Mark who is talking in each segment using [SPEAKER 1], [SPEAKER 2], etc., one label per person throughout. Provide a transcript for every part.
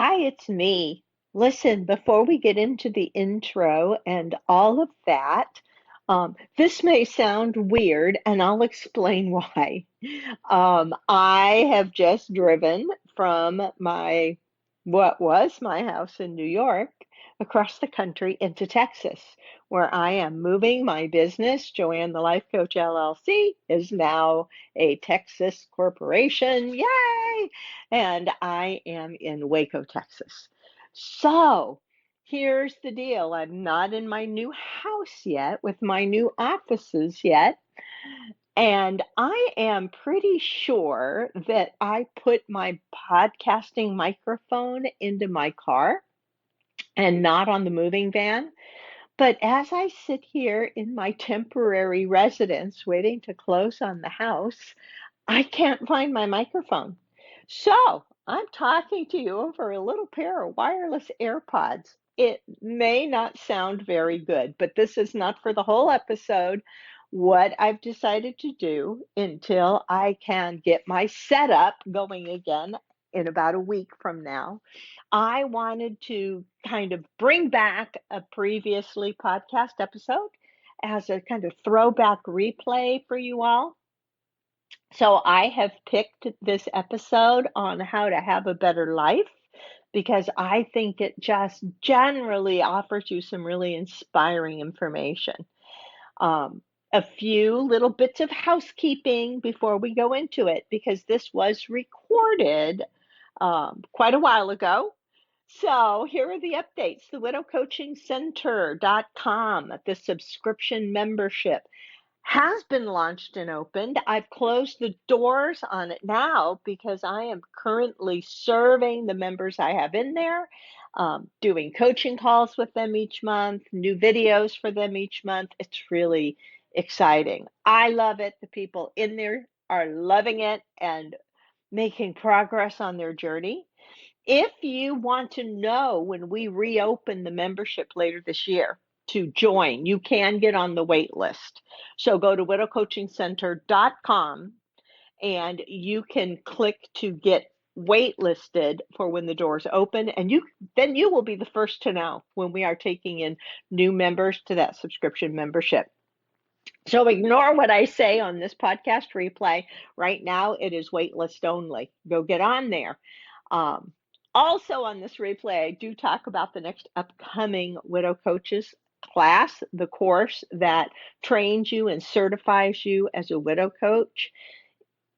[SPEAKER 1] Hi, it's me. Listen, before we get into the intro and all of that, this may sound weird, and I'll explain why. I have just driven from what was my house in New York across the country into Texas, where I am moving my business. Joanne the Life Coach LLC is now a Texas corporation. Yay! And I am in Waco, Texas. So here's the deal. I'm not in my new house yet with my new offices yet. And I am pretty sure that I put my podcasting microphone into my car and not on the moving van. But as I sit here in my temporary residence waiting to close on the house, I can't find my microphone. So I'm talking to you over a little pair of wireless AirPods. It may not sound very good, but this is not for the whole episode. What I've decided to do until I can get my setup going again in about a week from now, I wanted to kind of bring back a previously podcast episode as a kind of throwback replay for you all. So I have picked this episode on how to have a better life because I think it just generally offers you some really inspiring information. A few little bits of housekeeping before we go into it because this was recorded quite a while ago. So here are the updates. The widowcoachingcenter.com, the subscription membership has been launched and opened. I've closed the doors on it now because I am currently serving the members I have in there, doing coaching calls with them each month, new videos for them each month. It's really exciting. I love it. The people in there are loving it and making progress on their journey. If you want to know when we reopen the membership later this year to join, you can get on the wait list. So go to widowcoachingcenter.com and you can click to get waitlisted for when the doors open, and then you will be the first to know when we are taking in new members to that subscription membership. So ignore what I say on this podcast replay. Right now, it is waitlist only. Go get on there. Um, Also on this replay, I do talk about the next upcoming Widow Coaches class, the course that trains you and certifies you as a widow coach.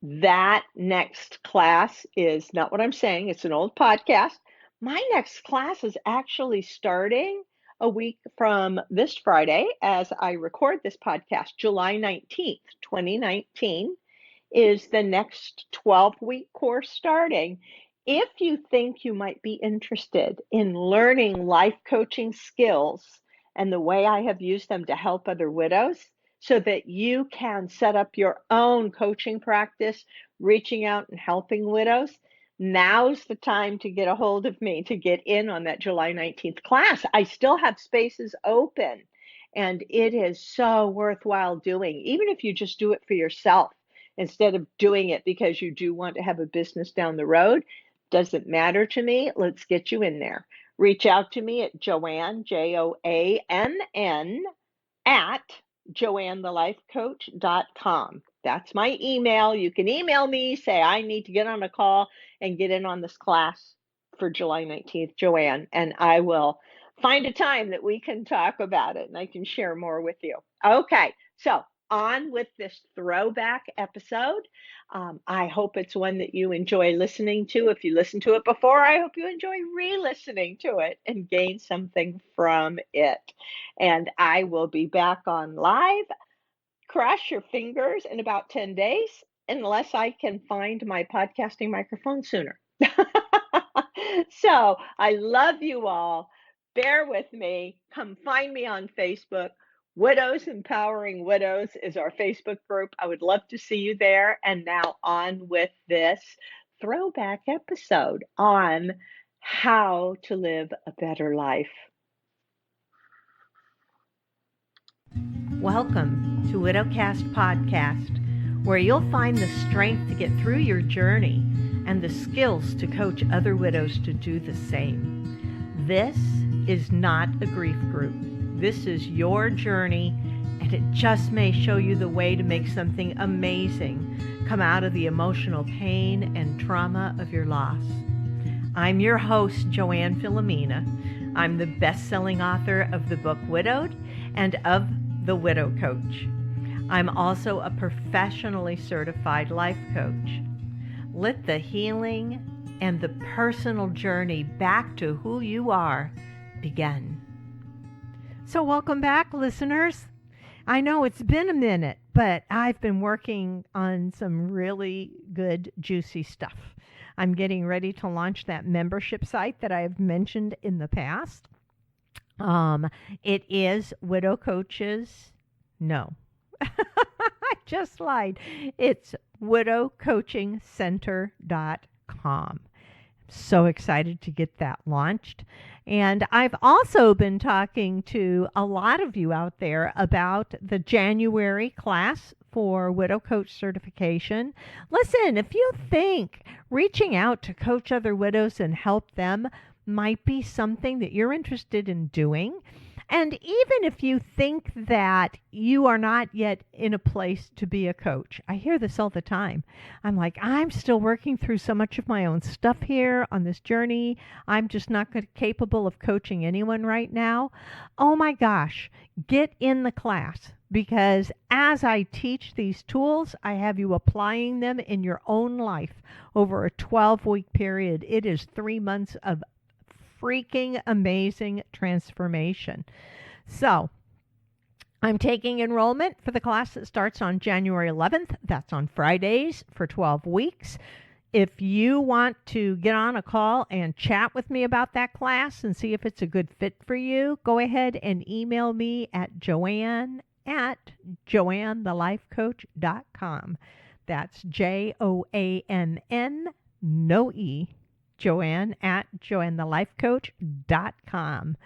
[SPEAKER 1] That next class is not what I'm saying, it's an old podcast. My next class is actually starting a week from this Friday as I record this podcast. July 19th, 2019 is the next 12-week course starting. If you think you might be interested in learning life coaching skills and the way I have used them to help other widows, so that you can set up your own coaching practice, reaching out and helping widows, now's the time to get a hold of me to get in on that July 19th class. I still have spaces open, and it is so worthwhile doing, even if you just do it for yourself instead of doing it because you do want to have a business down the road. Doesn't matter to me. Let's get you in there. Reach out to me at Joanne, Joann, at joannethelifecoach.com. That's my email. You can email me, say I need to get on a call and get in on this class for July 19th, Joanne, and I will find a time that we can talk about it and I can share more with you. Okay, so on with this throwback episode. I hope it's one that you enjoy listening to. If you listened to it before, I hope you enjoy re-listening to it and gain something from it. And I will be back on live. Cross your fingers in about 10 days, unless I can find my podcasting microphone sooner. So I love you all. Bear with me. Come find me on Facebook. Widows Empowering Widows is our Facebook group. I would love to see you there. And now on with this throwback episode on how to live a better life. Welcome to Widowcast Podcast, where you'll find the strength to get through your journey and the skills to coach other widows to do the same. This is not a grief group. This is your journey, and it just may show you the way to make something amazing come out of the emotional pain and trauma of your loss. I'm your host, Joanne Filomena. I'm the best-selling author of the book Widowed and of The Widow Coach. I'm also a professionally certified life coach. Let the healing and the personal journey back to who you are begin. So welcome back, listeners. I know it's been a minute, but I've been working on some really good, juicy stuff. I'm getting ready to launch that membership site that I've mentioned in the past. It is Widow Coaches. No, I just lied. It's widowcoachingcenter.com. So excited to get that launched. And I've also been talking to a lot of you out there about the January class for Widow Coach certification. Listen, if you think reaching out to coach other widows and help them might be something that you're interested in doing, and even if you think that you are not yet in a place to be a coach, I hear this all the time. I'm like, I'm still working through so much of my own stuff here on this journey. I'm just not capable of coaching anyone right now. Oh my gosh, get in the class, because as I teach these tools, I have you applying them in your own life over a 12-week period. It is 3 months of freaking amazing transformation. So I'm taking enrollment for the class that starts on January 11th. That's on Fridays for 12 weeks. If you want to get on a call and chat with me about that class and see if it's a good fit for you, go ahead and email me at joanne@joannethelifecoach.com. That's JOANN, no E, Joanne@joannethelifecoach.com.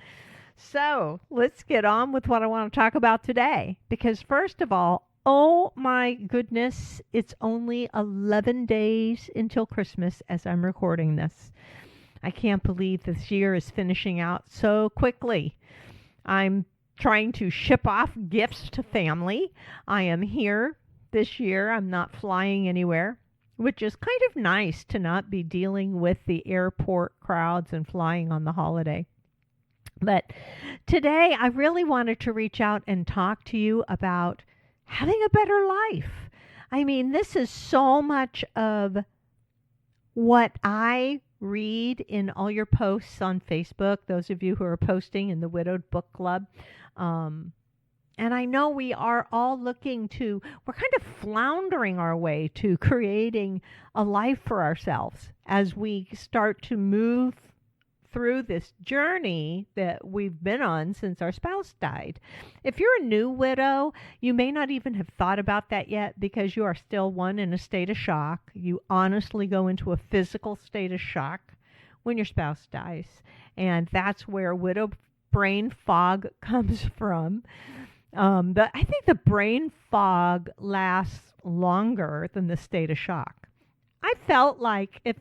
[SPEAKER 1] So let's get on with what I want to talk about today. Because first of all, oh my goodness, it's only 11 days until Christmas as I'm recording this. I can't believe this year is finishing out so quickly. I'm trying to ship off gifts to family. I am here this year. I'm not flying anywhere, which is kind of nice to not be dealing with the airport crowds and flying on the holiday. But today I really wanted to reach out and talk to you about having a better life. I mean, this is so much of what I read in all your posts on Facebook, those of you who are posting in the Widowed Book Club. And I know we are all we're kind of floundering our way to creating a life for ourselves as we start to move through this journey that we've been on since our spouse died. If you're a new widow, you may not even have thought about that yet because you are still, one, in a state of shock. You honestly go into a physical state of shock when your spouse dies. And that's where widow brain fog comes from. I think the brain fog lasts longer than the state of shock. I felt like I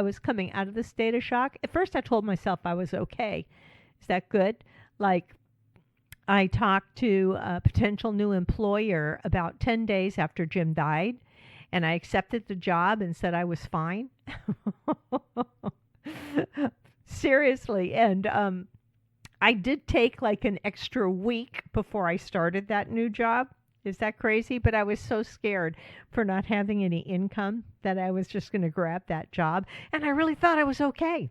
[SPEAKER 1] was coming out of the state of shock. At first I told myself I was okay. Is that good? Like, I talked to a potential new employer about 10 days after Jim died, and I accepted the job and said I was fine. Seriously. And I did take like an extra week before I started that new job. Is that crazy? But I was so scared for not having any income that I was just going to grab that job. And I really thought I was okay.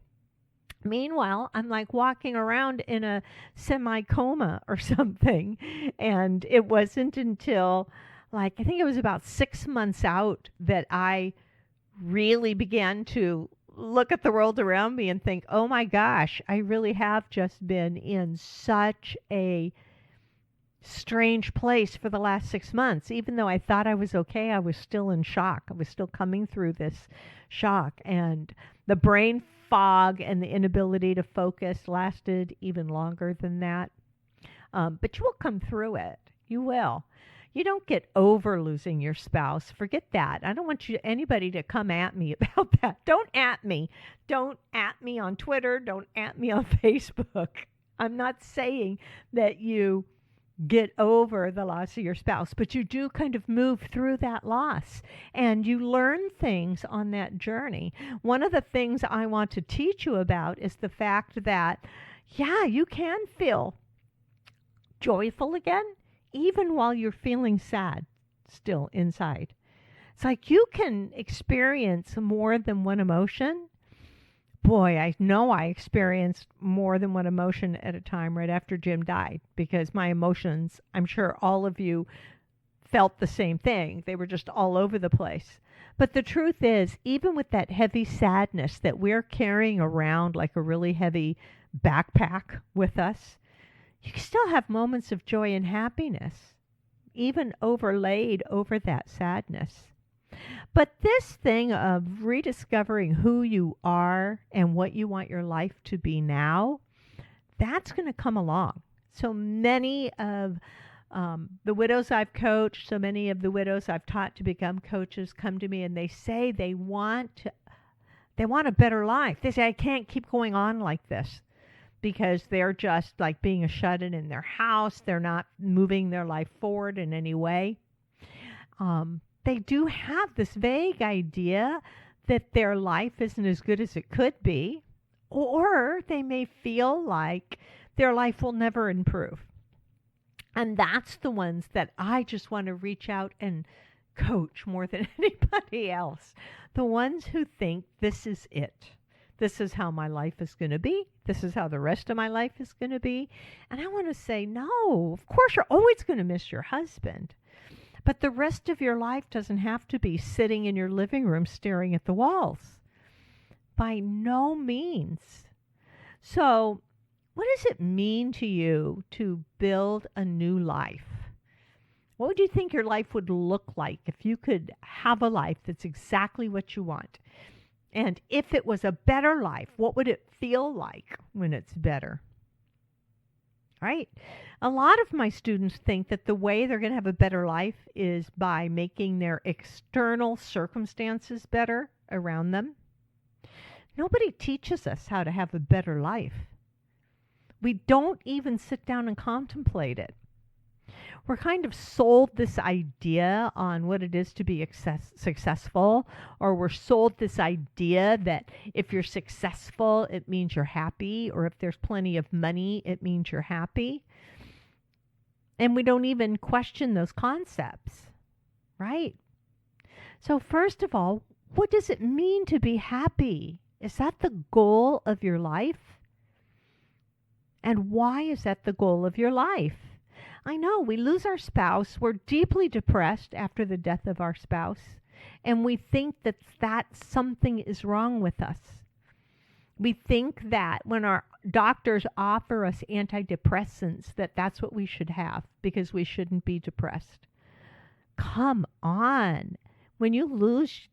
[SPEAKER 1] Meanwhile, I'm like walking around in a semi-coma or something. And it wasn't until I think it was about 6 months out that I really began to look at the world around me and think, oh my gosh, I really have just been in such a strange place for the last 6 months. Even though I thought I was okay, I was still in shock. I was still coming through this shock. And the brain fog and the inability to focus lasted even longer than that. But you will come through it. You will.
[SPEAKER 2] You don't get over losing your spouse. Forget that. I don't want anybody to come at me about that. Don't at me. Don't at me on Twitter. Don't at me on Facebook. I'm not saying that you get over the loss of your spouse, but you do kind of move through that loss and you learn things on that journey. One of the things I want to teach you about is the fact that, yeah, you can feel joyful again, even while you're feeling sad still inside. It's like you can experience more than one emotion. Boy, I know I experienced more than one emotion at a time right after Jim died, because my emotions, I'm sure all of you felt the same thing. They were just all over the place. But the truth is, even with that heavy sadness that we're carrying around like a really heavy backpack with us, you can still have moments of joy and happiness, even overlaid over that sadness. But this thing of rediscovering who you are and what you want your life to be now, that's going to come along. So many of the widows I've coached, so many of the widows I've taught to become coaches come to me and they say they want a better life. They say, I can't keep going on like this, because they're just like being a shut-in in their house. They're not moving their life forward in any way. They do have this vague idea that their life isn't as good as it could be, or they may feel like their life will never improve. And that's the ones that I just want to reach out and coach more than anybody else. The ones who think this is it. This is how my life is going to be. This is how the rest of my life is going to be. And I want to say, no, of course you're always going to miss your husband. But the rest of your life doesn't have to be sitting in your living room staring at the walls. By no means. So, what does it mean to you to build a new life? What would you think your life would look like if you could have a life that's exactly what you want? And if it was a better life, what would it feel like when it's better? Right? A lot of my students think that the way they're going to have a better life is by making their external circumstances better around them. Nobody teaches us how to have a better life. We don't even sit down and contemplate it. We're kind of sold this idea on what it is to be successful, or we're sold this idea that if you're successful, it means you're happy, or if there's plenty of money, it means you're happy. And we don't even question those concepts, right? So first of all, what does it mean to be happy? Is that the goal of your life? And why is that the goal of your life? I know we lose our spouse. We're deeply depressed after the death of our spouse. And we think that something is wrong with us. We think that when our doctors offer us antidepressants, that's what we should have because we shouldn't be depressed. Come on. When you lose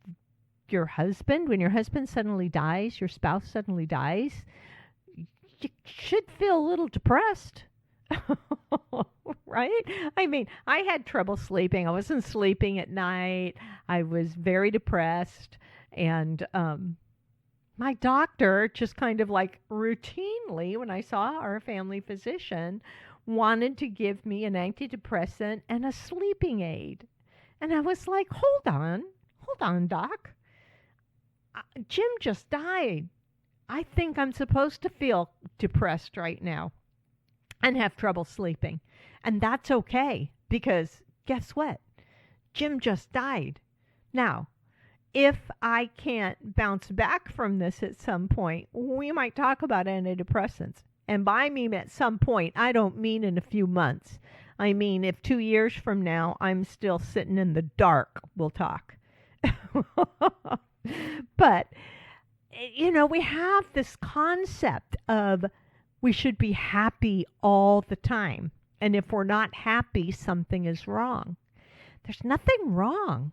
[SPEAKER 2] your husband, when your husband suddenly dies, your spouse suddenly dies, you should feel a little depressed. Right? I mean, I had trouble sleeping. I wasn't sleeping at night. I was very depressed. And my doctor just kind of like routinely, when I saw our family physician, wanted to give me an antidepressant and a sleeping aid. And I was like, hold on, doc. Jim just died. I think I'm supposed to feel depressed right now and have trouble sleeping. And that's okay, because guess what? Jim just died. Now, if I can't bounce back from this at some point, we might talk about antidepressants. And by me at some point, I don't mean in a few months. I mean, if 2 years from now I'm still sitting in the dark, we'll talk. But, we have this concept of we should be happy all the time. And if we're not happy, something is wrong. There's nothing wrong.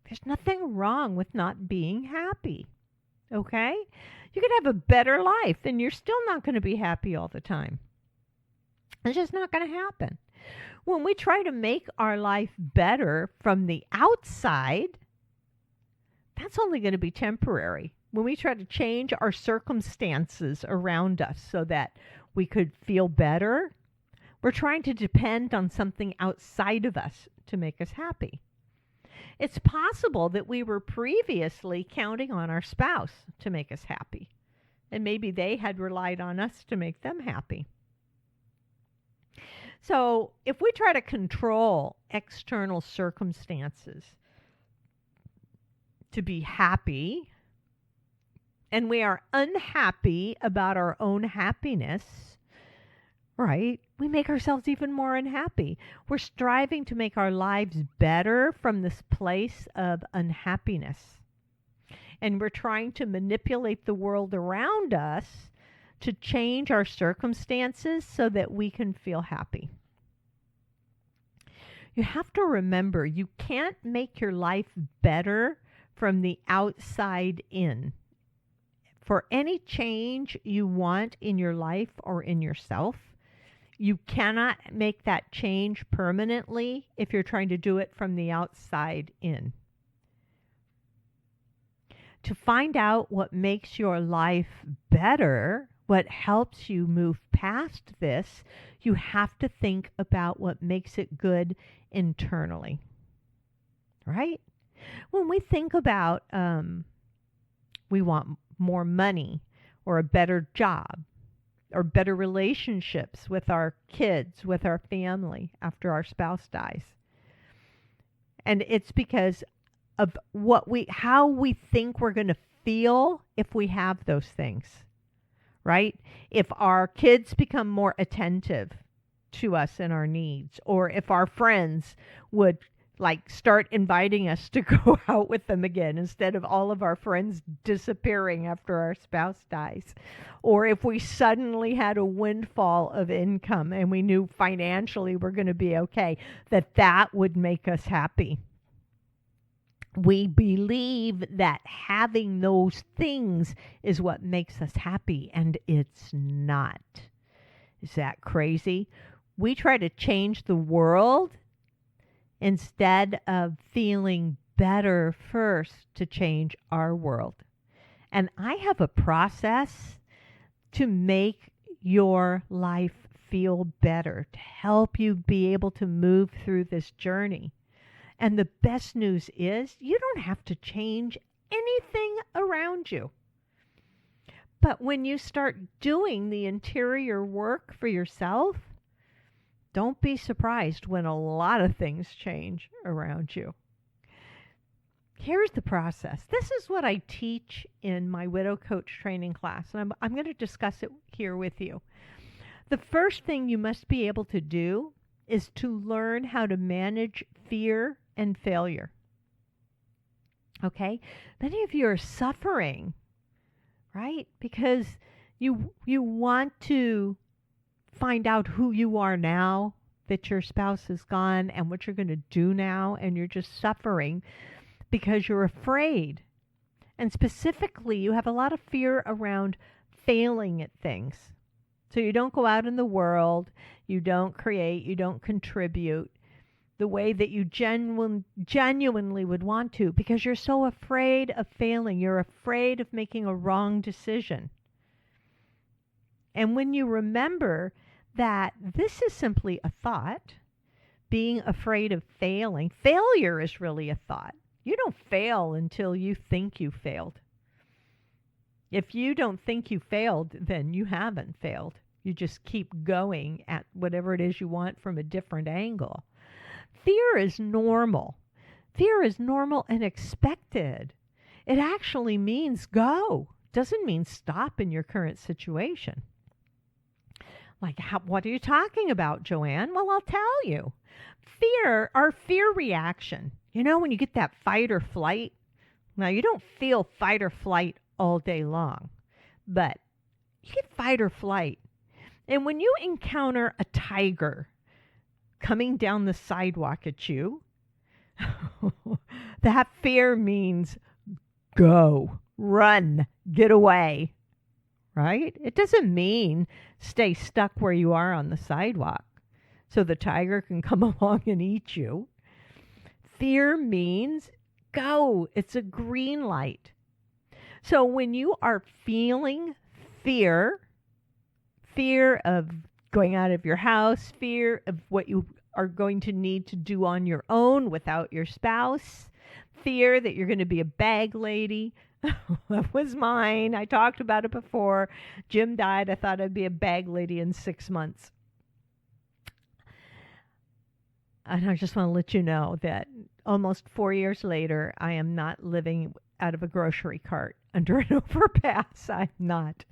[SPEAKER 2] There's nothing wrong with not being happy. Okay? You could have a better life and you're still not going to be happy all the time. It's just not going to happen. When we try to make our life better from the outside, that's only going to be temporary. When we try to change our circumstances around us so that we could feel better, we're trying to depend on something outside of us to make us happy. It's possible that we were previously counting on our spouse to make us happy, and maybe they had relied on us to make them happy. So, if we try to control external circumstances to be happy, and we are unhappy about our own happiness, right? We make ourselves even more unhappy. We're striving to make our lives better from this place of unhappiness. And we're trying to manipulate the world around us to change our circumstances so that we can feel happy. You have to remember, you can't make your life better from the outside in. For any change you want in your life or in yourself, you cannot make that change permanently if you're trying to do it from the outside in. To find out what makes your life better, what helps you move past this, you have to think about what makes it good internally. Right? When we think about we want more money or a better job or better relationships with our kids, with our family after our spouse dies. And it's because of how we think we're going to feel if we have those things, right? If our kids become more attentive to us and our needs, or if our friends would start inviting us to go out with them again instead of all of our friends disappearing after our spouse dies, or if we suddenly had a windfall of income and we knew financially we're going to be okay, that would make us happy. We believe that having those things is what makes us happy, and it's not. Is that crazy? We try to change the world instead of feeling better first to change our world. And I have a process to make your life feel better, to help you be able to move through this journey. And the best news is you don't have to change anything around you. But when you start doing the interior work for yourself, don't be surprised when a lot of things change around you. Here's the process. This is what I teach in my Widow Coach training class, and I'm going to discuss it here with you. The first thing you must be able to do is to learn how to manage fear and failure. Okay? Many of you are suffering, right? Because you want to find out who you are now that your spouse is gone and what you're going to do now, and you're just suffering because you're afraid. And specifically, you have a lot of fear around failing at things. So you don't go out in the world, you don't create, you don't contribute the way that you genuinely would want to, because you're so afraid of failing. You're afraid of making a wrong decision. And when you remember that this is simply a thought, being afraid of failing, failure is really a thought. You don't fail until you think you failed. If you don't think you failed, then you haven't failed. You just keep going at whatever it is you want from a different angle. Fear is normal. Fear is normal and expected. It actually means go. Doesn't mean stop in your current situation. What are you talking about, Joanne? Well, I'll tell you. Our fear reaction. You know, when you get that fight or flight, now you don't feel fight or flight all day long, but you get fight or flight. And when you encounter a tiger coming down the sidewalk at you, that fear means go, run, get away, right? It doesn't mean stay stuck where you are on the sidewalk. so the tiger can come along and eat you. Fear means go. It's a green light. So when you are feeling fear, fear of going out of your house, fear of what you are going to need to do on your own without your spouse, fear that you're going to be a bag lady. That was mine. I talked about it before. Jim died. I thought I'd be a bag lady in 6 months. And I just want to let you know that almost 4 years later, I am not living out of a grocery cart under an overpass. I'm not.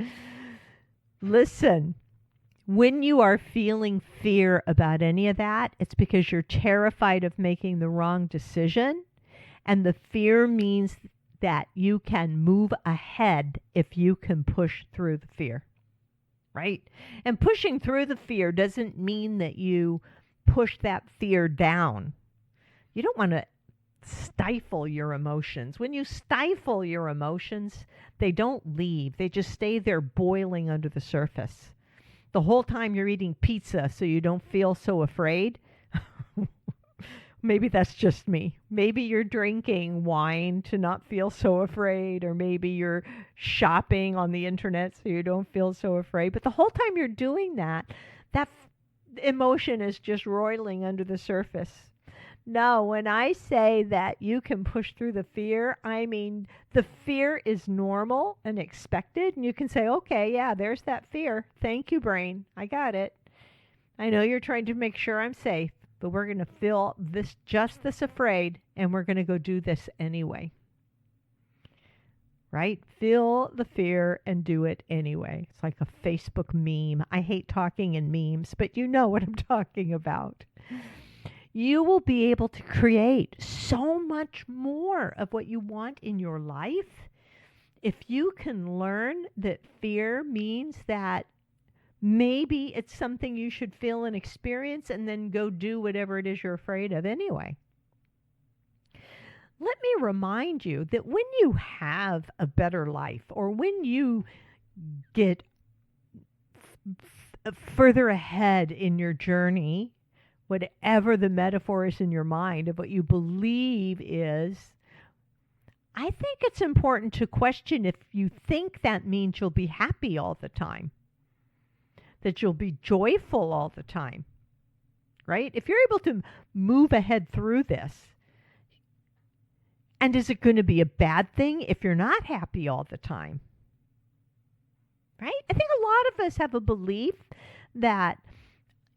[SPEAKER 2] Listen, when you are feeling fear about any of that, it's because you're terrified of making the wrong decision. And the fear means that you can move ahead if you can push through the fear, right? And pushing through the fear doesn't mean that you push that fear down. You don't want to stifle your emotions. When you stifle your emotions, they don't leave. They just stay there boiling under the surface. The whole time you're eating pizza so you don't feel so afraid. Maybe that's just me. Maybe you're drinking wine to not feel so afraid, or maybe you're shopping on the internet so you don't feel so afraid. But the whole time you're doing that, that emotion is just roiling under the surface. No, when I say that you can push through the fear, I mean the fear is normal and expected, and you can say, okay, yeah, there's that fear. Thank you, brain. I got it. I know you're trying to make sure I'm safe, but we're going to feel this just this afraid, and we're going to go do this anyway. Right? Feel the fear and do it anyway. It's like a Facebook meme. I hate talking in memes, but you know what I'm talking about. You will be able to create so much more of what you want in your life if you can learn that fear means that maybe it's something you should feel and experience, and then go do whatever it is you're afraid of anyway. Let me remind you that when you have a better life, or when you get further ahead in your journey, whatever the metaphor is in your mind of what you believe is, I think it's important to question if you think that means you'll be happy all the time, that you'll be joyful all the time, right? If you're able to move ahead through this, and is it going to be a bad thing if you're not happy all the time, right? I think a lot of us have a belief that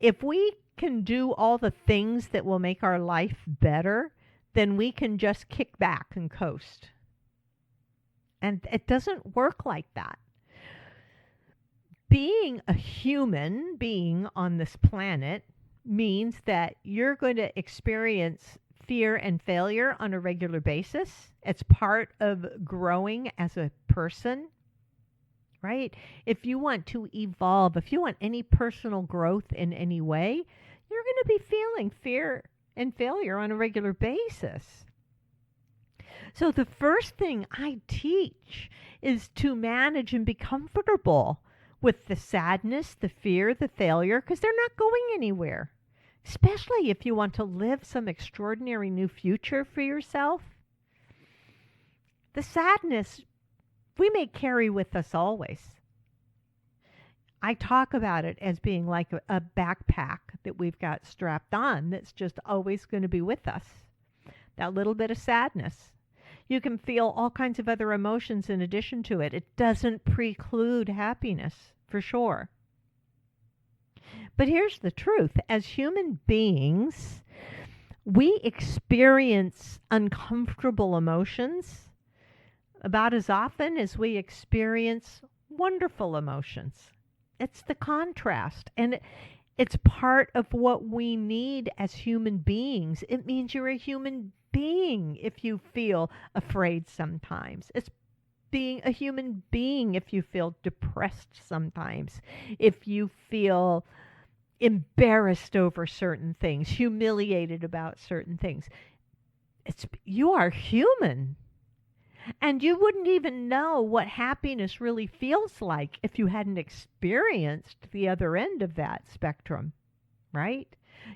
[SPEAKER 2] if we can do all the things that will make our life better, then we can just kick back and coast. And it doesn't work like that. Being a human being on this planet means that you're going to experience fear and failure on a regular basis. It's part of growing as a person, right? If you want to evolve, if you want any personal growth in any way, you're going to be feeling fear and failure on a regular basis. So the first thing I teach is to manage and be comfortable with the sadness, the fear, the failure, because they're not going anywhere. Especially if you want to live some extraordinary new future for yourself. The sadness we may carry with us always. I talk about it as being like a backpack that we've got strapped on that's just always going to be with us. That little bit of sadness. You can feel all kinds of other emotions in addition to it. It doesn't preclude happiness, for sure. But here's the truth. As human beings, we experience uncomfortable emotions about as often as we experience wonderful emotions. It's the contrast, and it's part of what we need as human beings. It means you're a human being if you feel afraid sometimes. It's being a human being if you feel depressed sometimes, if you feel embarrassed over certain things, humiliated about certain things. You are human. And you wouldn't even know what happiness really feels like if you hadn't experienced the other end of that spectrum, right?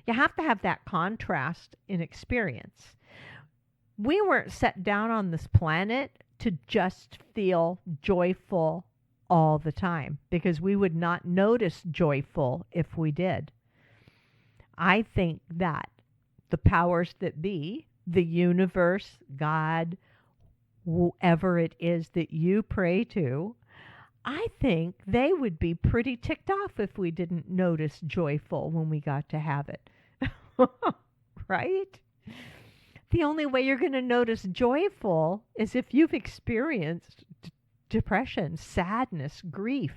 [SPEAKER 2] You have to have that contrast in experience. We weren't set down on this planet to just feel joyful all the time because we would not notice joyful if we did. I think that the powers that be, the universe, God, whoever it is that you pray to, I think they would be pretty ticked off if we didn't notice joyful when we got to have it. Right? The only way you're going to notice joyful is if you've experienced depression, sadness, grief.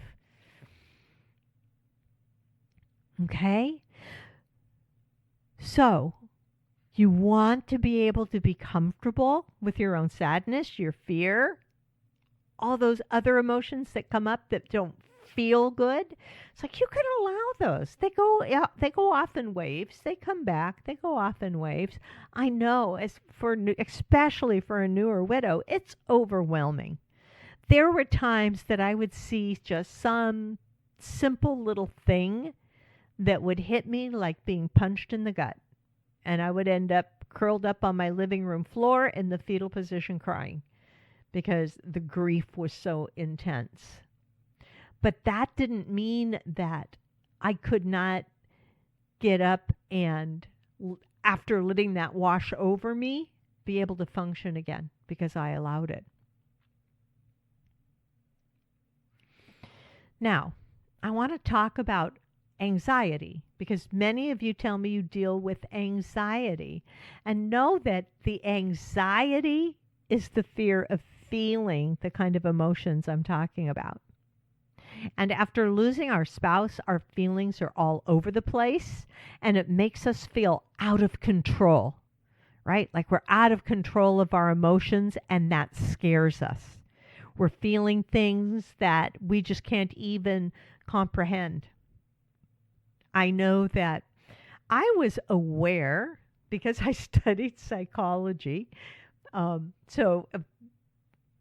[SPEAKER 2] Okay? So, you want to be able to be comfortable with your own sadness, your fear, all those other emotions that come up that don't feel good. It's like you can allow those. They go off in waves. They come back. They go off in waves. I know, especially for a newer widow, it's overwhelming. There were times that I would see just some simple little thing that would hit me like being punched in the gut. And I would end up curled up on my living room floor in the fetal position crying because the grief was so intense. But that didn't mean that I could not get up and, after letting that wash over me, be able to function again because I allowed it. Now, I want to talk about anxiety because many of you tell me you deal with anxiety, and know that the anxiety is the fear of feeling the kind of emotions I'm talking about. And after losing our spouse, our feelings are all over the place, and it makes us feel out of control, right? Like we're out of control of our emotions, and that scares us. We're feeling things that we just can't even comprehend. I know that I was aware because I studied psychology.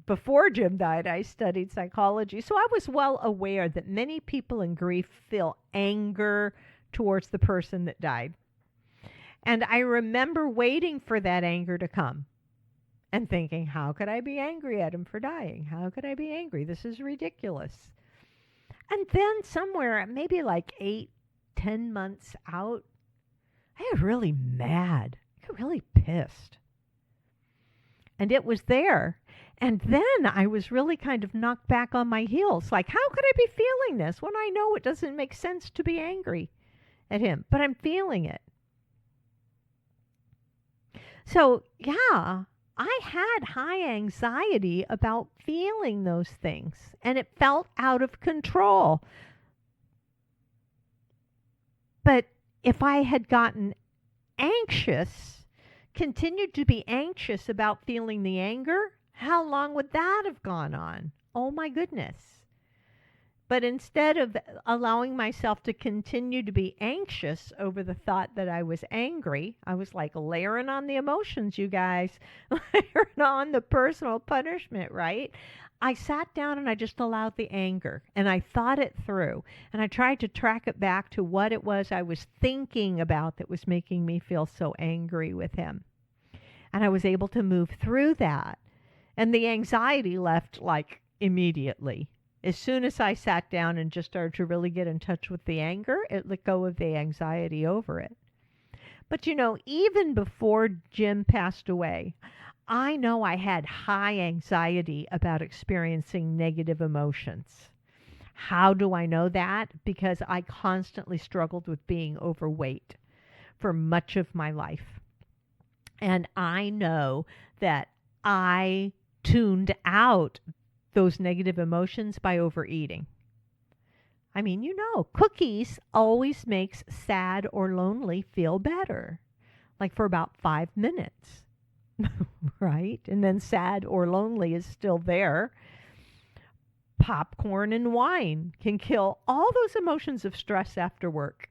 [SPEAKER 2] Before Jim died, I studied psychology. So I was well aware that many people in grief feel anger towards the person that died. And I remember waiting for that anger to come and thinking, how could I be angry at him for dying? How could I be angry? This is ridiculous. And then somewhere, maybe like 8-10 months out, I got really mad. I got really pissed. And it was there. And then I was really kind of knocked back on my heels. Like, how could I be feeling this when I know it doesn't make sense to be angry at him? But I'm feeling it. So, yeah, I had high anxiety about feeling those things. And it felt out of control. But if I had gotten anxious, continued to be anxious about feeling the anger, how long would that have gone on? Oh my goodness. But instead of allowing myself to continue to be anxious over the thought that I was angry, I was like layering on the emotions, you guys, layering on the personal punishment, right? I sat down and I just allowed the anger, and I thought it through, and I tried to track it back to what it was I was thinking about that was making me feel so angry with him. And I was able to move through that. And the anxiety left like immediately. As soon as I sat down and just started to really get in touch with the anger, it let go of the anxiety over it. But you know, even before Jim passed away, I know I had high anxiety about experiencing negative emotions. How do I know that? Because I constantly struggled with being overweight for much of my life. And I know that I tuned out those negative emotions by overeating. I mean, you know, cookies always makes sad or lonely feel better, like for about 5 minutes, right? And then sad or lonely is still there. Popcorn and wine can kill all those emotions of stress after work,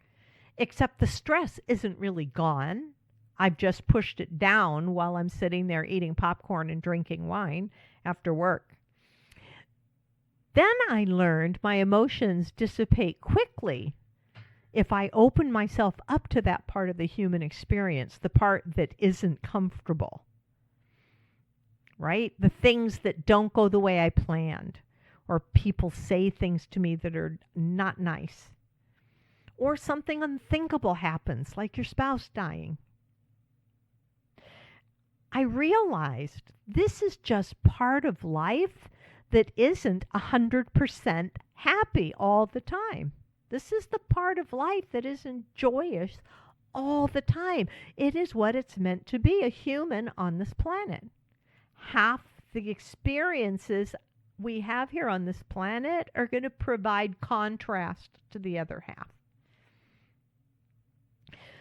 [SPEAKER 2] except the stress isn't really gone. I've just pushed it down while I'm sitting there eating popcorn and drinking wine after work. Then I learned my emotions dissipate quickly if I open myself up to that part of the human experience, the part that isn't comfortable, right? The things that don't go the way I planned, or people say things to me that are not nice, or something unthinkable happens, like your spouse dying. I realized this is just part of life that isn't 100% happy all the time. This is the part of life that isn't joyous all the time. It is what it's meant to be, a human on this planet. Half the experiences we have here on this planet are going to provide contrast to the other half.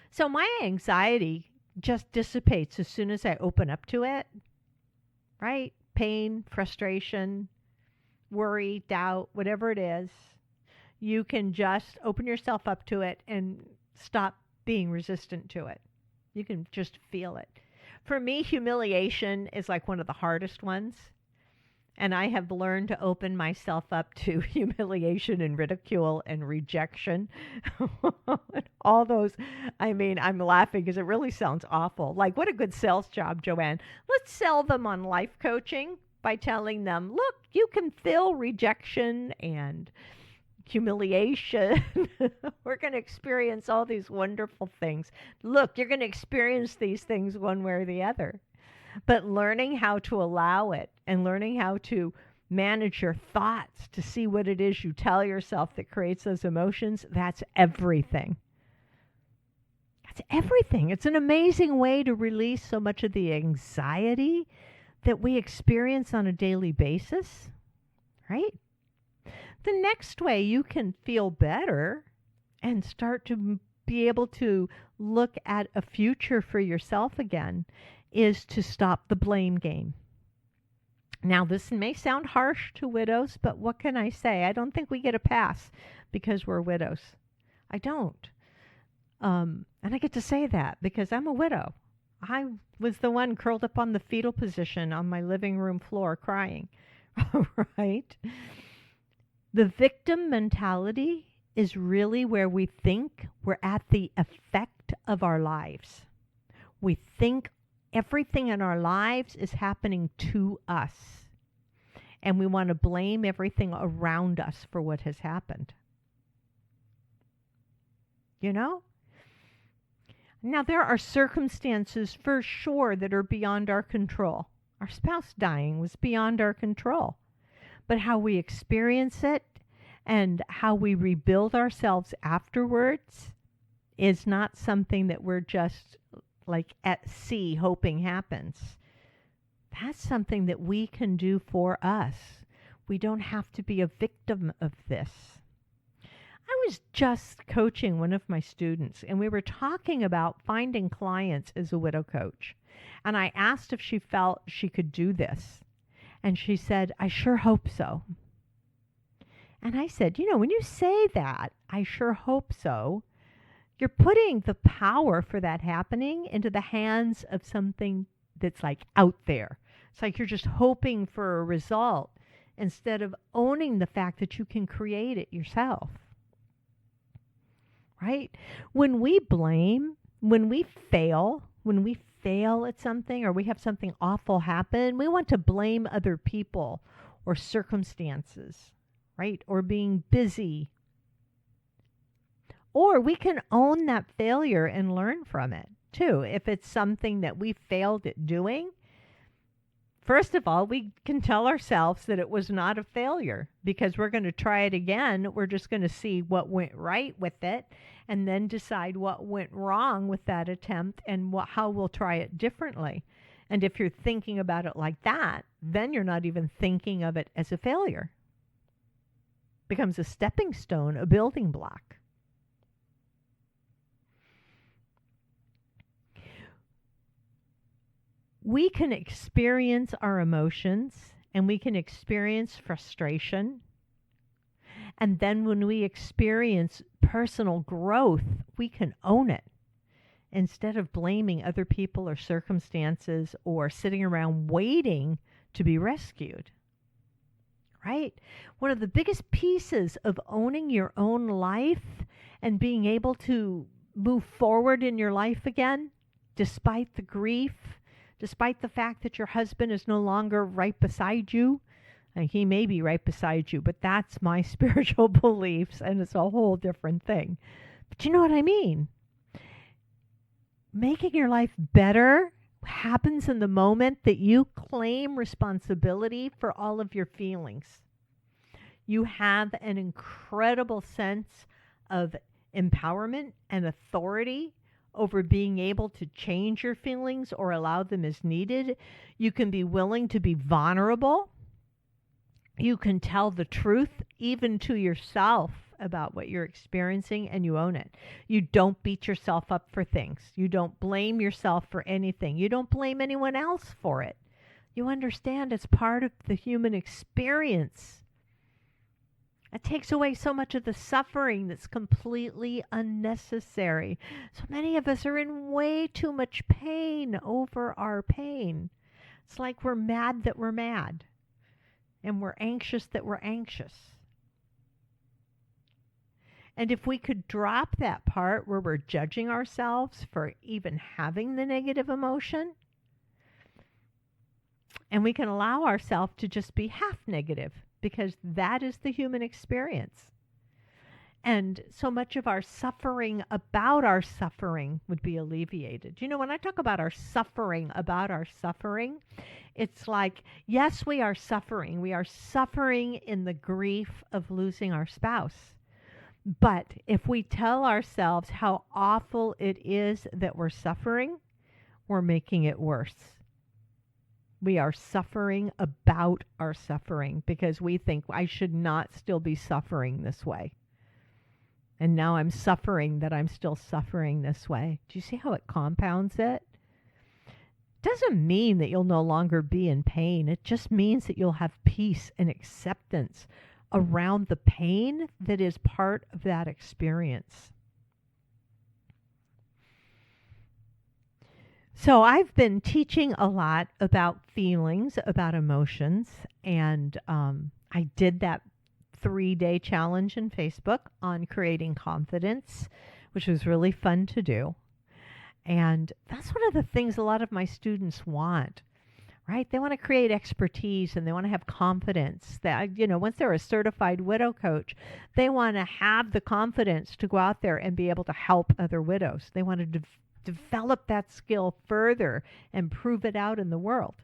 [SPEAKER 2] So my anxiety just dissipates as soon as I open up to it, right? Pain, frustration, worry, doubt, whatever it is, you can just open yourself up to it and stop being resistant to it. You can just feel it. For me, humiliation is like one of the hardest ones. And I have learned to open myself up to humiliation and ridicule and rejection. All those, I mean, I'm laughing because it really sounds awful. Like, what a good sales job, Joanne. Let's sell them on life coaching by telling them, look, you can feel rejection and humiliation. We're going to experience all these wonderful things. Look, you're going to experience these things one way or the other. But learning how to allow it and learning how to manage your thoughts to see what it is you tell yourself that creates those emotions, that's everything. That's everything. It's an amazing way to release so much of the anxiety that we experience on a daily basis, right? The next way you can feel better and start to be able to look at a future for yourself again is to stop the blame game. Now, this may sound harsh to widows, but what can I say? I don't think we get a pass because we're widows. I don't. And I get to say that because I'm a widow. I was the one curled up on the fetal position on my living room floor crying, right? The victim mentality is really where we think we're at the effect of our lives. We think everything in our lives is happening to us. And we want to blame everything around us for what has happened. You know? Now, there are circumstances for sure that are beyond our control. Our spouse dying was beyond our control. But how we experience it and how we rebuild ourselves afterwards is not something that we're just like at sea hoping happens. That's something that we can do for us. We don't have to be a victim of this. I was just coaching one of my students, and we were talking about finding clients as a widow coach. And I asked if she felt she could do this. And she said, I sure hope so. And I said, you know, when you say that, I sure hope so, you're putting the power for that happening into the hands of something that's like out there. It's like you're just hoping for a result instead of owning the fact that you can create it yourself. Right? When we blame, when we fail at something or we have something awful happen, we want to blame other people or circumstances, right? Or being busy. Or we can own that failure and learn from it, too. If it's something that we failed at doing, first of all, we can tell ourselves that it was not a failure because we're going to try it again. We're just going to see what went right with it and then decide what went wrong with that attempt and how we'll try it differently. And if you're thinking about it like that, then you're not even thinking of it as a failure. It becomes a stepping stone, a building block. We can experience our emotions and we can experience frustration. And then when we experience personal growth, we can own it instead of blaming other people or circumstances or sitting around waiting to be rescued. Right? One of the biggest pieces of owning your own life and being able to move forward in your life again, despite the grief, despite the fact that your husband is no longer right beside you. And he may be right beside you, but that's my spiritual beliefs, and it's a whole different thing. But you know what I mean? Making your life better happens in the moment that you claim responsibility for all of your feelings. You have an incredible sense of empowerment and authority over being able to change your feelings or allow them as needed. You can be willing to be vulnerable. You can tell the truth even to yourself about what you're experiencing, and you own it. You don't beat yourself up for things. You don't blame yourself for anything. You don't blame anyone else for it. You understand it's part of the human experience. It takes away so much of the suffering that's completely unnecessary. So many of us are in way too much pain over our pain. It's like we're mad that we're mad, and we're anxious that we're anxious. And if we could drop that part where we're judging ourselves for even having the negative emotion, and we can allow ourselves to just be half negative, because that is the human experience. And so much of our suffering about our suffering would be alleviated. You know, when I talk about our suffering about our suffering, it's like, yes, we are suffering. We are suffering in the grief of losing our spouse. But if we tell ourselves how awful it is that we're suffering, we're making it worse. We are suffering about our suffering because we think I should not still be suffering this way. And now I'm suffering that I'm still suffering this way. Do you see how it compounds it? Doesn't mean that you'll no longer be in pain. It just means that you'll have peace and acceptance around the pain that is part of that experience. So I've been teaching a lot about feelings, about emotions, and I did that 3-day challenge in Facebook on creating confidence, which was really fun to do. And that's one of the things a lot of my students want, right? They want to create expertise and they want to have confidence that, you know, once they're a certified widow coach, they want to have the confidence to go out there and be able to help other widows. They want to develop that skill further and prove it out in the world.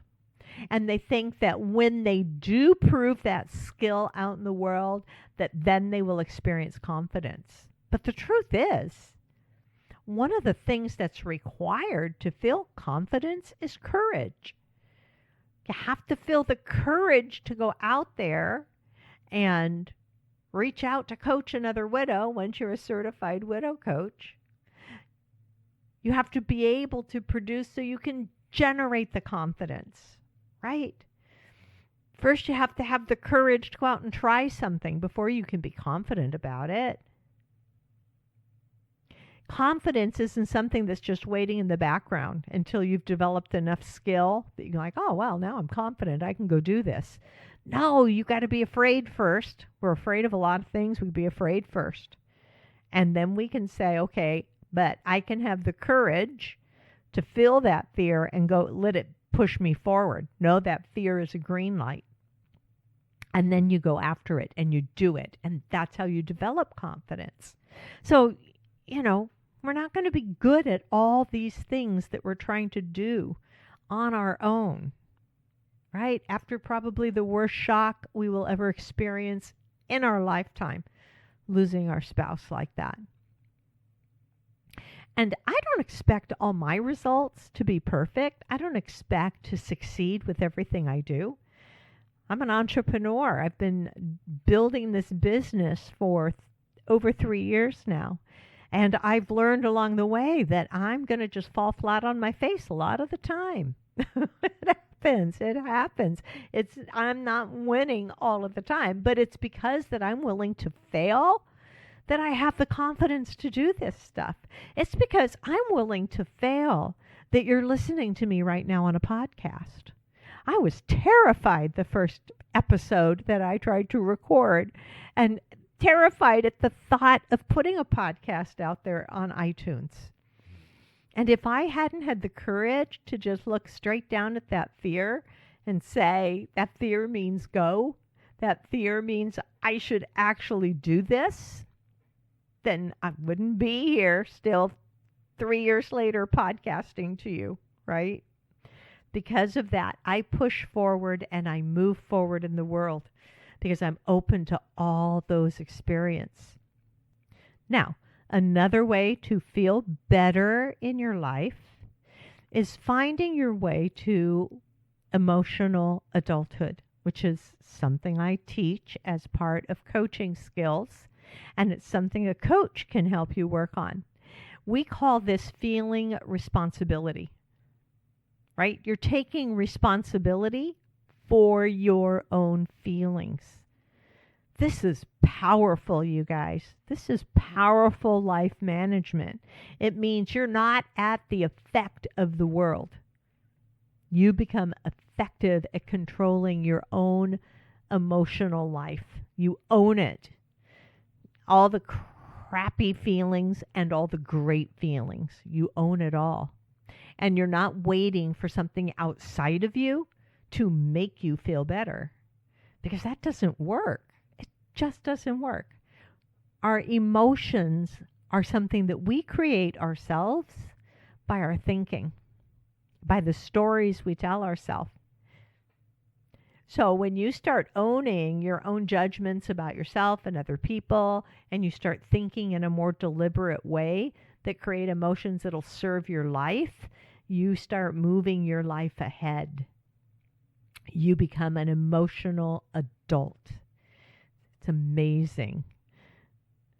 [SPEAKER 2] And they think that when they do prove that skill out in the world, that then they will experience confidence. But the truth is, one of the things that's required to feel confidence is courage. You have to feel the courage to go out there and reach out to coach another widow once you're a certified widow coach. You have to be able to produce so you can generate the confidence, right? First, you have to have the courage to go out and try something before you can be confident about it. Confidence isn't something that's just waiting in the background until you've developed enough skill that you're like, oh, well, now I'm confident. I can go do this. No, you got to be afraid first. We're afraid of a lot of things. We be afraid first. And then we can say, okay, but I can have the courage to feel that fear and go, let it push me forward. No, that fear is a green light. And then you go after it and you do it. And that's how you develop confidence. So, you know, we're not going to be good at all these things that we're trying to do on our own, right? After probably the worst shock we will ever experience in our lifetime, losing our spouse like that. And I don't expect all my results to be perfect. I don't expect to succeed with everything I do. I'm an entrepreneur. I've been building this business for over 3 years now. And I've learned along the way that I'm going to just fall flat on my face a lot of the time. It happens. I'm not winning all of the time, but it's because that I'm willing to fail that I have the confidence to do this stuff. It's because I'm willing to fail that you're listening to me right now on a podcast. I was terrified the first episode that I tried to record, and terrified at the thought of putting a podcast out there on iTunes. And if I hadn't had the courage to just look straight down at that fear and say, that fear means go, that fear means I should actually do this, then I wouldn't be here still 3 years later podcasting to you, right? Because of that, I push forward and I move forward in the world because I'm open to all those experiences. Now, another way to feel better in your life is finding your way to emotional adulthood, which is something I teach as part of coaching skills, and it's something a coach can help you work on. We call this feeling responsibility, right? You're taking responsibility for your own feelings. This is powerful, you guys. This is powerful life management. It means you're not at the effect of the world. You become effective at controlling your own emotional life. You own it. All the crappy feelings and all the great feelings. You own it all. And you're not waiting for something outside of you to make you feel better, because that doesn't work. It just doesn't work. Our emotions are something that we create ourselves by our thinking, by the stories we tell ourselves. So when you start owning your own judgments about yourself and other people, and you start thinking in a more deliberate way that create emotions that'll serve your life, you start moving your life ahead. You become an emotional adult. It's amazing.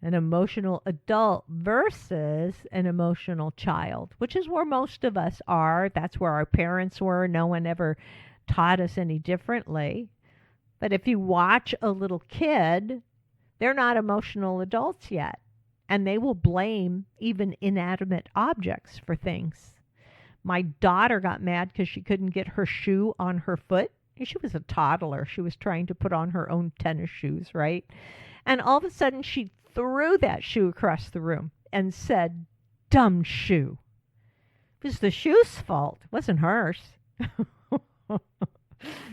[SPEAKER 2] An emotional adult versus an emotional child, which is where most of us are. That's where our parents were. No one ever taught us any differently. But if you watch a little kid, they're not emotional adults yet. And they will blame even inanimate objects for things. My daughter got mad because she couldn't get her shoe on her foot. She was a toddler. She was trying to put on her own tennis shoes, right? And all of a sudden she threw that shoe across the room and said, "Dumb shoe." It was the shoe's fault. It wasn't hers.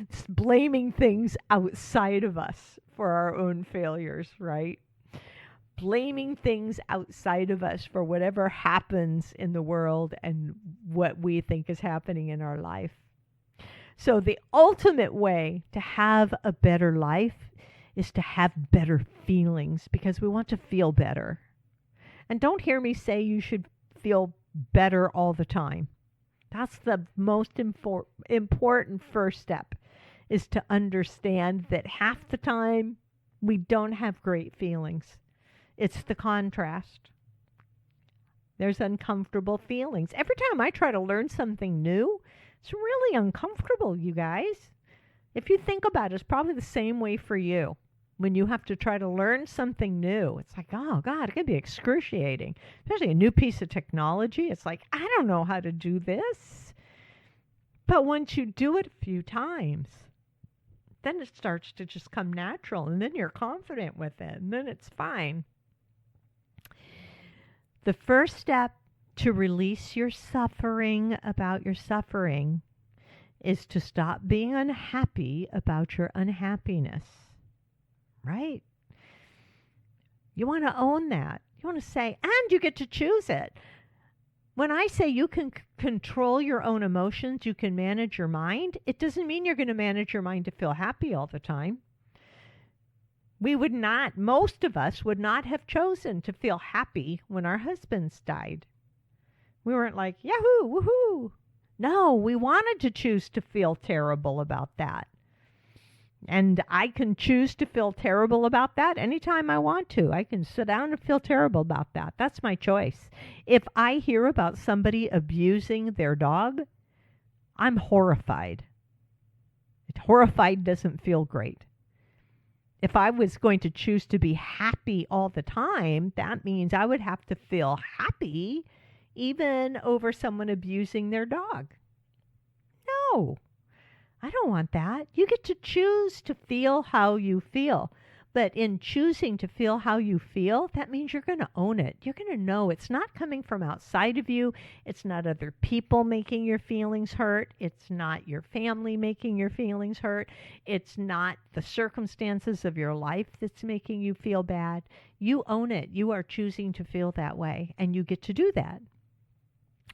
[SPEAKER 2] It's blaming things outside of us for our own failures, right? Blaming things outside of us for whatever happens in the world and what we think is happening in our life. So the ultimate way to have a better life is to have better feelings, because we want to feel better. And don't hear me say you should feel better all the time. That's the most important first step, is to understand that half the time we don't have great feelings. It's the contrast. There's uncomfortable feelings. Every time I try to learn something new, it's really uncomfortable, you guys. If you think about it, it's probably the same way for you. When you have to try to learn something new, it's like, oh God, it can be excruciating. Especially a new piece of technology. It's like, I don't know how to do this. But once you do it a few times, then it starts to just come natural, and then you're confident with it, and then it's fine. The first step to release your suffering about your suffering is to stop being unhappy about your unhappiness. Right? You want to own that. You want to say, and you get to choose it. When I say you can control your own emotions, you can manage your mind, it doesn't mean you're going to manage your mind to feel happy all the time. We would not, most of us would not have chosen to feel happy when our husbands died. We weren't like, yahoo, woohoo. No, we wanted to choose to feel terrible about that. And I can choose to feel terrible about that anytime I want to. I can sit down and feel terrible about that. That's my choice. If I hear about somebody abusing their dog, I'm horrified. Horrified doesn't feel great. If I was going to choose to be happy all the time, that means I would have to feel happy even over someone abusing their dog. No. I don't want that. You get to choose to feel how you feel. But in choosing to feel how you feel, that means you're going to own it. You're going to know it's not coming from outside of you. It's not other people making your feelings hurt. It's not your family making your feelings hurt. It's not the circumstances of your life that's making you feel bad. You own it. You are choosing to feel that way, and you get to do that.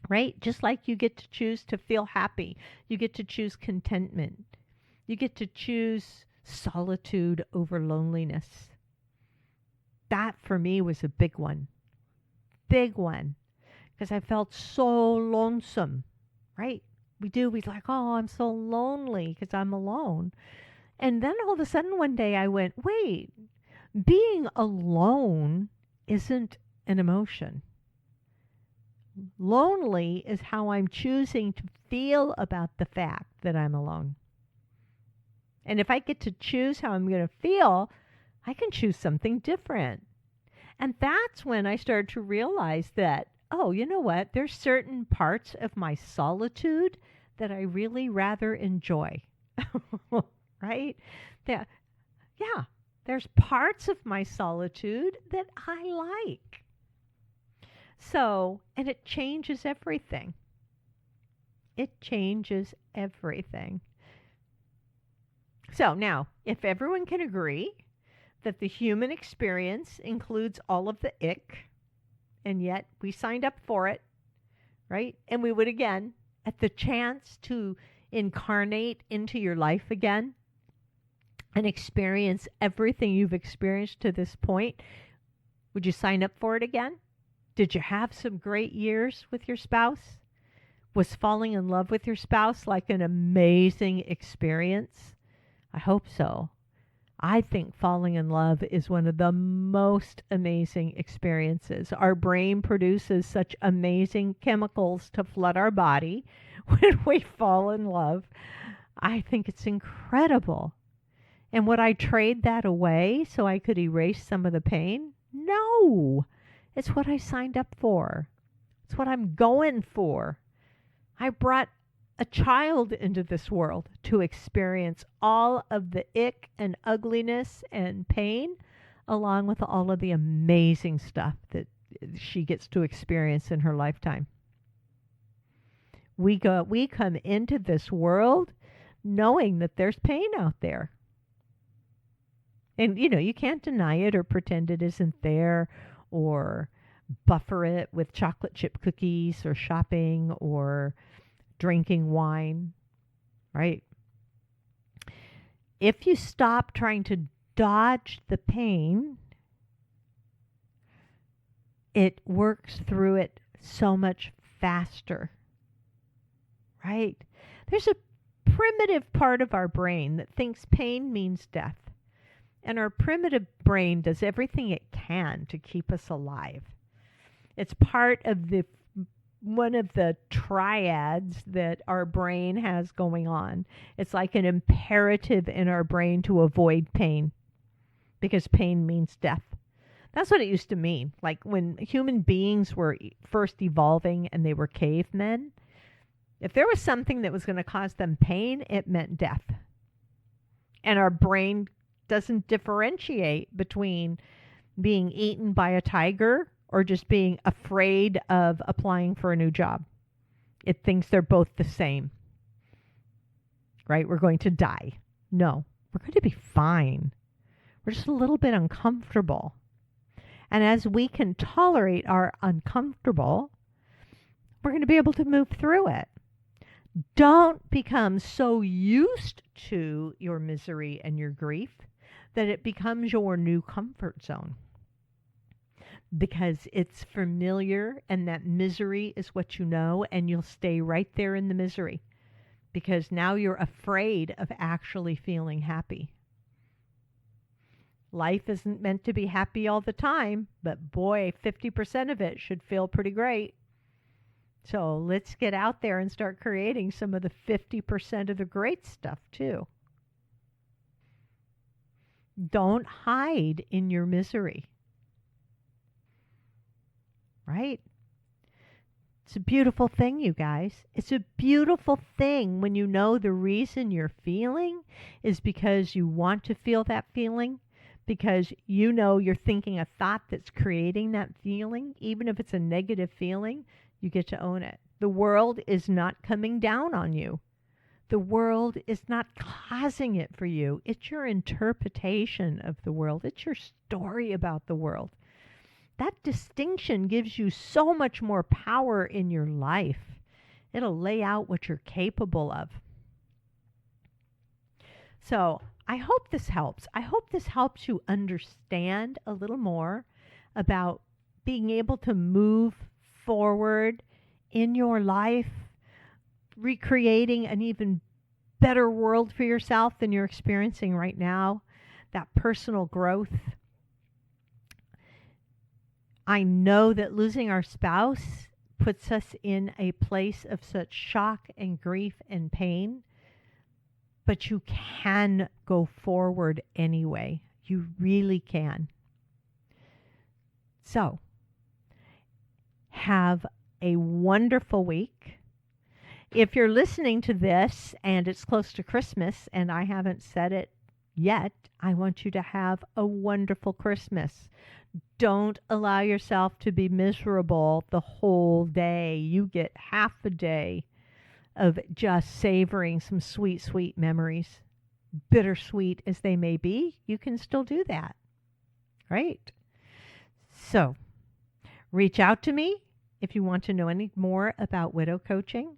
[SPEAKER 2] Right? Just like you get to choose to feel happy, you get to choose contentment, you get to choose solitude over loneliness. That for me was a big one, because I felt so lonesome, right? We're like, oh, I'm so lonely because I'm alone. And then all of a sudden one day I went, wait, being alone isn't an emotion. Lonely is how I'm choosing to feel about the fact that I'm alone. And if I get to choose how I'm going to feel, I can choose something different. And that's when I started to realize that, oh, you know what? There's certain parts of my solitude that I really rather enjoy. Right? That, yeah, there's parts of my solitude that I like. So, and it changes everything. It changes everything. So now, if everyone can agree that the human experience includes all of the ick, and yet we signed up for it, right? And we would again, at the chance to incarnate into your life again and experience everything you've experienced to this point, would you sign up for it again? Did you have some great years with your spouse? Was falling in love with your spouse like an amazing experience? I hope so. I think falling in love is one of the most amazing experiences. Our brain produces such amazing chemicals to flood our body when we fall in love. I think it's incredible. And would I trade that away so I could erase some of the pain? No. It's what I signed up for. It's what I'm going for. I brought a child into this world to experience all of the ick and ugliness and pain, along with all of the amazing stuff that she gets to experience in her lifetime. We come into this world knowing that there's pain out there. And you can't deny it or pretend it isn't there, or buffer it with chocolate chip cookies or shopping or drinking wine, right? If you stop trying to dodge the pain, it works through it so much faster, right? There's a primitive part of our brain that thinks pain means death. And our primitive brain does everything it can to keep us alive. It's part of one of the triads that our brain has going on. It's like an imperative in our brain to avoid pain, because pain means death. That's what it used to mean. Like when human beings were first evolving and they were cavemen, if there was something that was going to cause them pain, it meant death. And our brain doesn't differentiate between being eaten by a tiger or just being afraid of applying for a new job. It thinks they're both the same. Right? We're going to die. No, we're going to be fine. We're just a little bit uncomfortable. And as we can tolerate our uncomfortable, we're going to be able to move through it. Don't become so used to your misery and your grief that it becomes your new comfort zone, because it's familiar and that misery is what you know, and you'll stay right there in the misery because now you're afraid of actually feeling happy. Life isn't meant to be happy all the time, but boy, 50% of it should feel pretty great. So let's get out there and start creating some of the 50% of the great stuff too. Don't hide in your misery. Right? It's a beautiful thing, you guys. It's a beautiful thing when you know the reason you're feeling is because you want to feel that feeling, because you know you're thinking a thought that's creating that feeling. Even if it's a negative feeling, you get to own it. The world is not coming down on you. The world is not causing it for you. It's your interpretation of the world. It's your story about the world. That distinction gives you so much more power in your life. It'll lay out what you're capable of. So I hope this helps. I hope this helps you understand a little more about being able to move forward in your life, recreating an even better world for yourself than you're experiencing right now, that personal growth. I know that losing our spouse puts us in a place of such shock and grief and pain, but you can go forward anyway. You really can. So, have a wonderful week. If you're listening to this and it's close to Christmas and I haven't said it yet, I want you to have a wonderful Christmas. Don't allow yourself to be miserable the whole day. You get half a day of just savoring some sweet, sweet memories. Bittersweet as they may be, you can still do that, right? So, reach out to me if you want to know any more about widow coaching.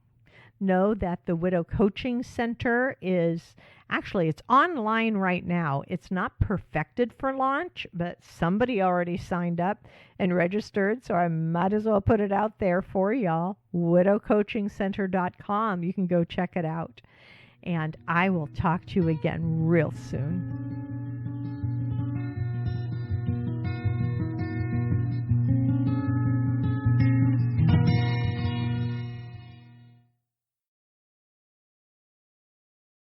[SPEAKER 2] Know that the Widow Coaching Center is actually, it's online right now. It's not perfected for launch, but somebody already signed up and registered, so I might as well put it out there for y'all. widowcoachingcenter.com. You can go check it out. And I will talk to you again real soon.